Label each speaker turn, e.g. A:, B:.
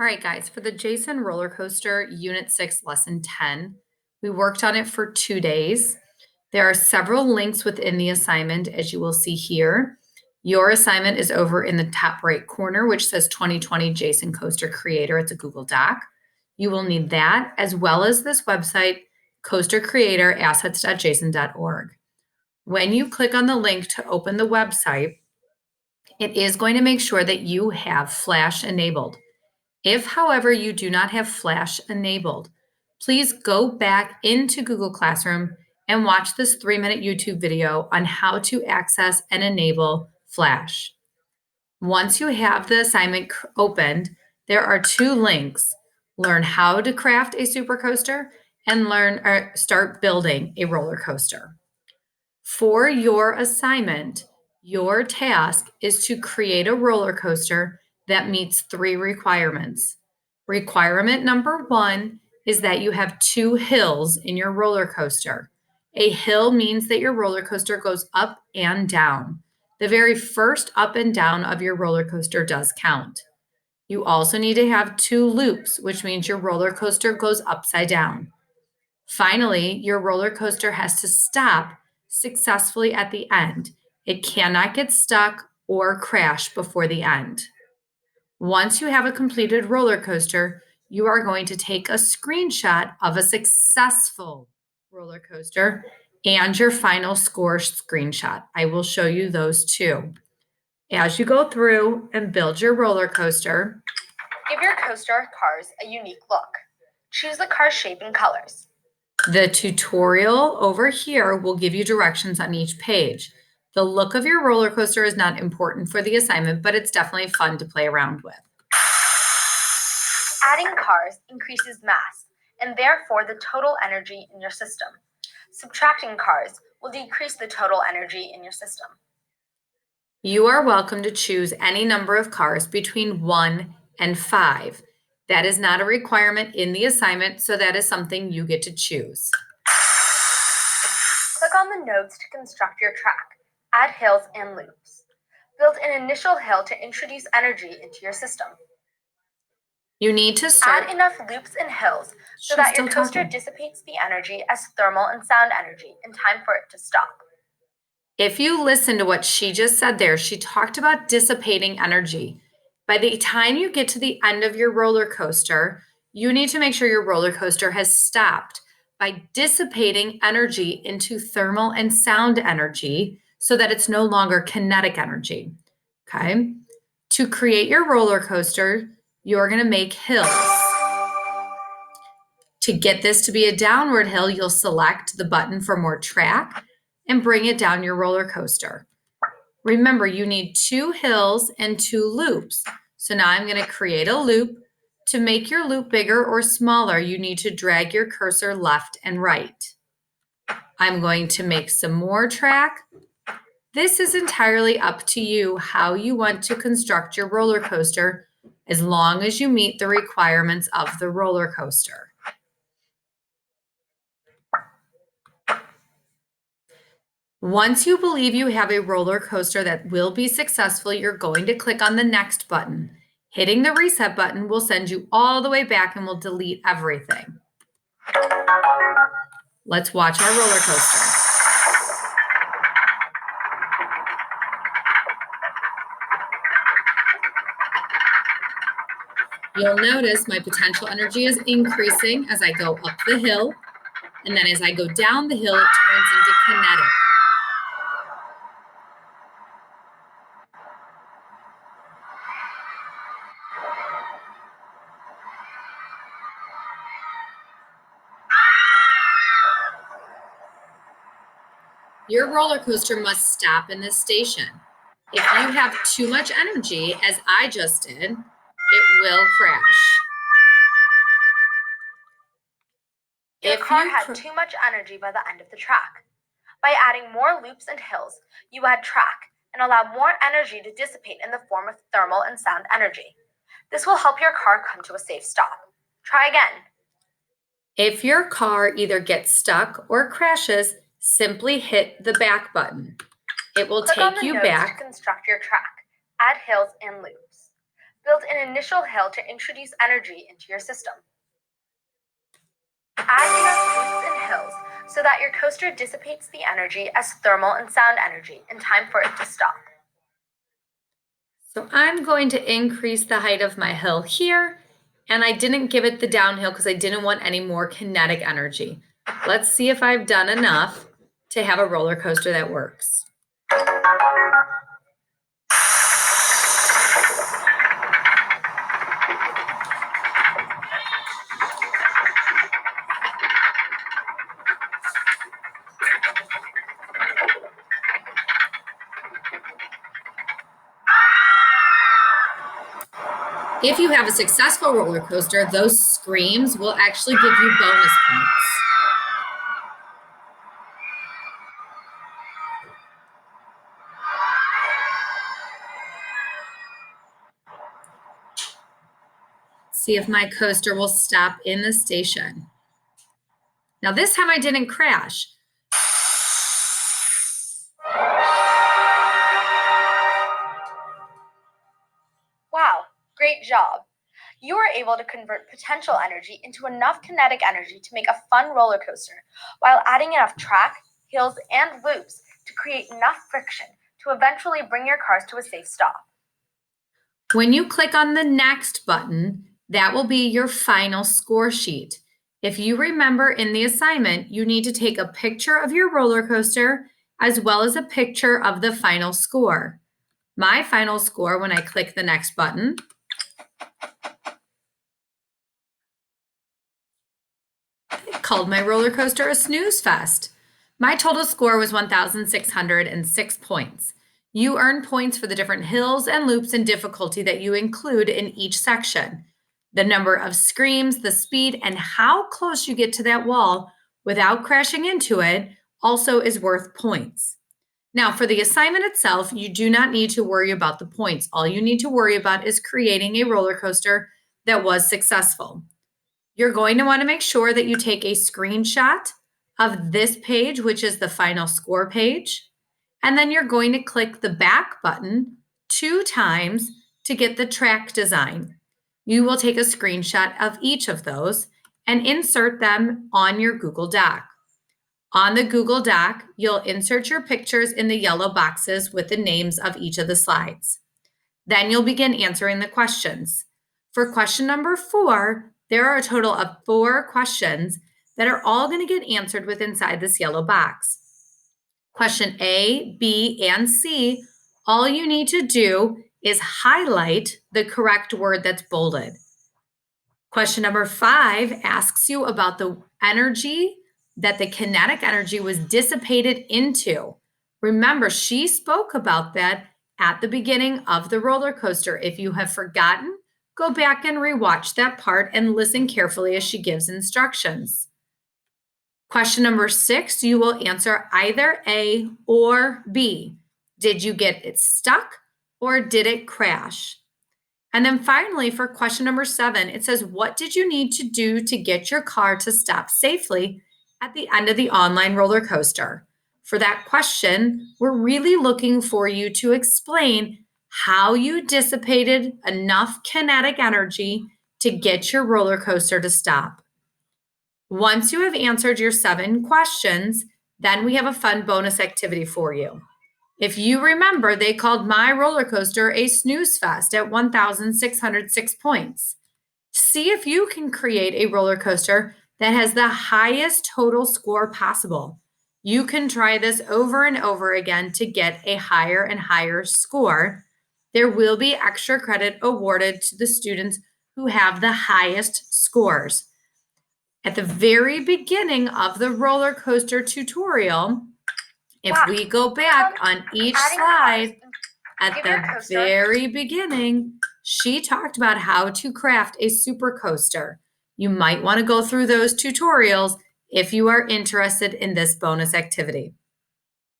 A: All right, guys, for the Jason roller coaster, Unit 6, Lesson 10, we worked on it for 2 days. There are several links within the assignment, as you will see here. Your assignment is over in the top right corner, which says 2020 Jason Coaster Creator. It's a Google Doc. You will need that, as well as this website, Coaster Creator, assets.jason.org. When you click on the link to open the website, it is going to make sure that you have Flash enabled. If, however, you do not have Flash enabled, please go back into Google Classroom and watch this 3-minute YouTube video on how to access and enable Flash. Once you have the assignment opened, there are 2 links. Learn how to craft a supercoaster and start building a roller coaster. For your assignment, your task is to create a roller coaster that meets 3 requirements. Requirement number 1 is that you have 2 hills in your roller coaster. A hill means that your roller coaster goes up and down. The very first up and down of your roller coaster does count. You also need to have 2 loops, which means your roller coaster goes upside down. Finally, your roller coaster has to stop successfully at the end. It cannot get stuck or crash before the end. Once you have a completed roller coaster, you are going to take a screenshot of a successful roller coaster and your final score screenshot. I will show you those too. As you go through and build your roller coaster,
B: give your coaster cars a unique look. Choose the car's shape and colors.
A: The tutorial over here will give you directions on each page. The look of your roller coaster is not important for the assignment, but it's definitely fun to play around with.
B: Adding cars increases mass and therefore the total energy in your system. Subtracting cars will decrease the total energy in your system.
A: You are welcome to choose any number of cars between 1 and 5. That is not a requirement in the assignment, so that is something you get to choose.
B: Click on the nodes to construct your track. Add hills and loops. Build an initial hill to introduce energy into your system.
A: You need to start.
B: Add enough loops and hills so that your coaster dissipates the energy as thermal and sound energy in time for it to stop.
A: If you listen to what she just said there, she talked about dissipating energy. By the time you get to the end of your roller coaster, you need to make sure your roller coaster has stopped by dissipating energy into thermal and sound energy so that it's no longer kinetic energy. Okay? To create your roller coaster, you're going to make hills. To get this to be a downward hill, you'll select the button for more track and bring it down your roller coaster. Remember, you need 2 hills and 2 loops. So now I'm going to create a loop. To make your loop bigger or smaller, you need to drag your cursor left and right. I'm going to make some more track. This is entirely up to you how you want to construct your roller coaster, as long as you meet the requirements of the roller coaster. Once you believe you have a roller coaster that will be successful, you're going to click on the next button. Hitting the reset button will send you all the way back and will delete everything. Let's watch our roller coaster. You'll notice my potential energy is increasing as I go up the hill, and then as I go down the hill, it turns into kinetic. Your roller coaster must stop in this station. If you have too much energy, as I just did, it will crash.
B: Your car had too much energy by the end of the track. By adding more loops and hills, you add track and allow more energy to dissipate in the form of thermal and sound energy. This will help your car come to a safe stop. Try again.
A: If your car either gets stuck or crashes, simply hit the back button. It will take you back.
B: To construct your track. Add hills and loops. Build an initial hill to introduce energy into your system. Add enough loops and hills so that your coaster dissipates the energy as thermal and sound energy in time for it to stop.
A: So I'm going to increase the height of my hill here, and I didn't give it the downhill because I didn't want any more kinetic energy. Let's see if I've done enough to have a roller coaster that works. If you have a successful roller coaster, those screams will actually give you bonus points. See if my coaster will stop in the station. Now this time I didn't crash.
B: Wow, great job. You were able to convert potential energy into enough kinetic energy to make a fun roller coaster while adding enough track, hills, and loops to create enough friction to eventually bring your cars to a safe stop.
A: When you click on the next button, that will be your final score sheet. If you remember in the assignment, you need to take a picture of your roller coaster as well as a picture of the final score. My final score when I click the next button called my roller coaster a snooze fest. My total score was 1,606 points. You earn points for the different hills and loops and difficulty that you include in each section. The number of screams, the speed, and how close you get to that wall without crashing into it also is worth points. Now, for the assignment itself, you do not need to worry about the points. All you need to worry about is creating a roller coaster that was successful. You're going to want to make sure that you take a screenshot of this page, which is the final score page. And then you're going to click the back button 2 times to get the track design. You will take a screenshot of each of those and insert them on your Google Doc. On the Google Doc, you'll insert your pictures in the yellow boxes with the names of each of the slides. Then you'll begin answering the questions. For question number 4, there are a total of 4 questions that are all going to get answered with inside this yellow box. Question A, B, and C, all you need to do is highlight the correct word that's bolded. Question number 5 asks you about the energy that the kinetic energy was dissipated into. Remember, she spoke about that at the beginning of the roller coaster. If you have forgotten, go back and rewatch that part and listen carefully as she gives instructions. Question number 6, you will answer either A or B. Did you get it stuck or did it crash? And then finally, for question number 7, it says, what did you need to do to get your car to stop safely at the end of the online roller coaster? For that question, we're really looking for you to explain how you dissipated enough kinetic energy to get your roller coaster to stop. Once you have answered your 7 questions, then we have a fun bonus activity for you. If you remember, they called my roller coaster a snooze fest at 1,606 points. See if you can create a roller coaster that has the highest total score possible. You can try this over and over again to get a higher and higher score. There will be extra credit awarded to the students who have the highest scores. At the very beginning of the roller coaster tutorial, if we go back on each slide, at the very beginning, she talked about how to craft a super coaster. You might want to go through those tutorials if you are interested in this bonus activity.